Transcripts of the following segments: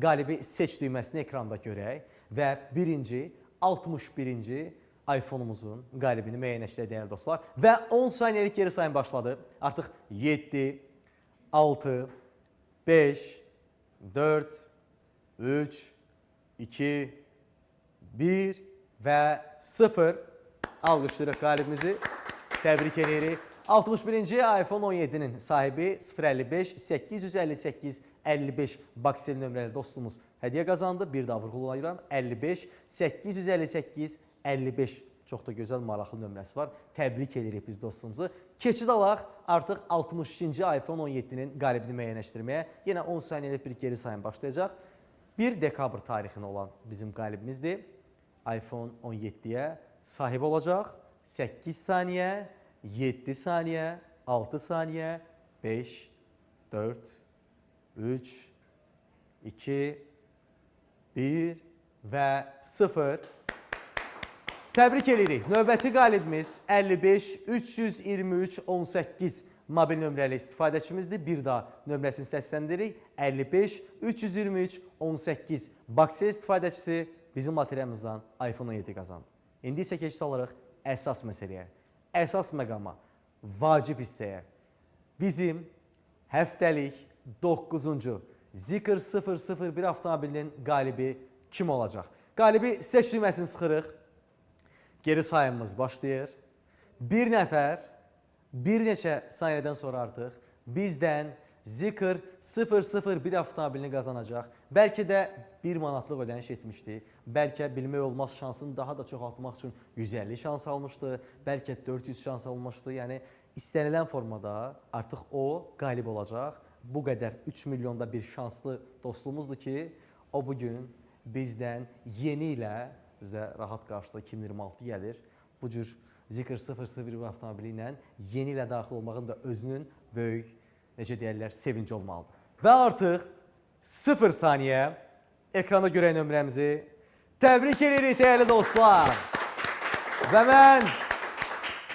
qalibi seç düyməsini ekranda görək və birinci 61-ci iPhone-umuzun qalibini müəyyənləşdirək dəyərli dostlar. Və 10 saniyəlik geri sayım başladı. Artıq 7, 6, 5, 4, 3, 2, 1 və 0. Alqışlayırıq qalibimizi. Təbrik edirik. 61-ci iPhone 17-nin sahibi 055 858 55 baksel nömrəli dostumuz hədiyyə qazandı. Bir daha vurğulayıram. 55 858 55 çox da gözəl, maraqlı nömrəsi var. Təbrik edirik biz dostumuzu. Keçid alaq artıq 62-ci iPhone 17-nin qalibini müəyyənləşdirməyə. Yenə 10 saniyəlik bir geri sayım başlayacaq. 1 dekabr tarixində olan bizim qalibimizdir. iPhone 17-yə sahib olacaq. 8 saniyə, 7 saniyə, 6 saniyə, 5, 4, 3, 2, 1 və 0. Təbrik edirik. Növbəti qalibimiz 55 323 18 mobil nömrəli istifadəçimizdir. Bir daha nömrəsini səsləndirik. 55 323 18 baksel istifadəçisi bizim materialımızdan iPhone 17 qazandı. İndi isə keçid alırıq əsas məsələyə, əsas məqama, vacib hissəyə. Bizim həftəlik 9-cu Zikr 001 avtomobilinin qalibi kim olacaq? Qalibi seç düyməsini sıxırıq. Geri sayımımız başlayır. Bir nəfər, bir neçə saniyədən sonra artıq bizdən Zikr 001 avtomobilini qazanacaq. Bəlkə də 1 manatlıq ödəniş etmişdi. Bəlkə bilmək olmaz şansını daha da çoxaltmaq üçün 150 şans almışdı. Bəlkə 400 şans almışdı. Yəni istənilən formada artıq o qalib olacaq. Bu qədər 3 milyonda bir şanslı dostumuzdur ki, o bugün bizdən yeni ilə, bizdə rahat qarşıda 2026 gəlir. Bu cür Zikr 001 avtomobili ilə yeni ilə daxil olmağın da özünün böyük, necə deyərlər, sevinci olmalıdır. Və artıq 0 saniyə ekranda görək nömrəmizi. Təbrik edirik dəyərli dostlar. Və mən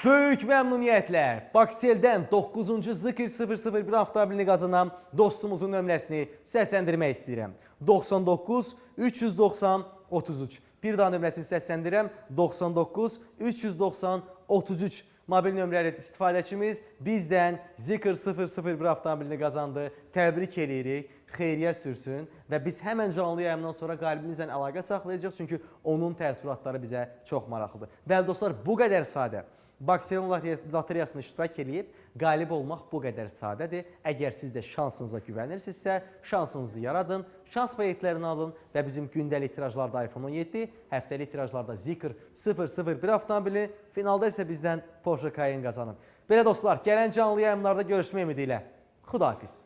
böyük məmnuniyyətlə Bakseldən 9-cu Zikr 001 avtomobilini qazanan dostumuzun nömrəsini səsləndirmək istəyirəm. 99 390 33. Bir daha nömrəsini səsləndirəm. 99 390 33 mobil nömrəli istifadəçimiz bizdən Zikr 001 avtomobilini qazandı. Təbrik edirik, xeyriyyə sürsün və biz həmən canlı yayımdan sonra qalibimizlə əlaqə saxlayacaq, çünki onun təəssüratları bizə çox maraqlıdır. Bəli dostlar, bu qədər sadə. Bakselin loteriyasını iştirak edib, qalib olmaq bu qədər sadədir. Əgər siz də şansınıza güvənirsinizsə, şansınızı yaradın, şans biletlərini alın və bizim gündəlik tirajlarda iPhone 17, həftəlik tirajlarda Zikr 001 avtomobili, finalda isə bizdən Porsche Cayenne qazanın. Belə dostlar, gələn canlı yayımlarda görüşmək ümidi ilə. Xudahafiz.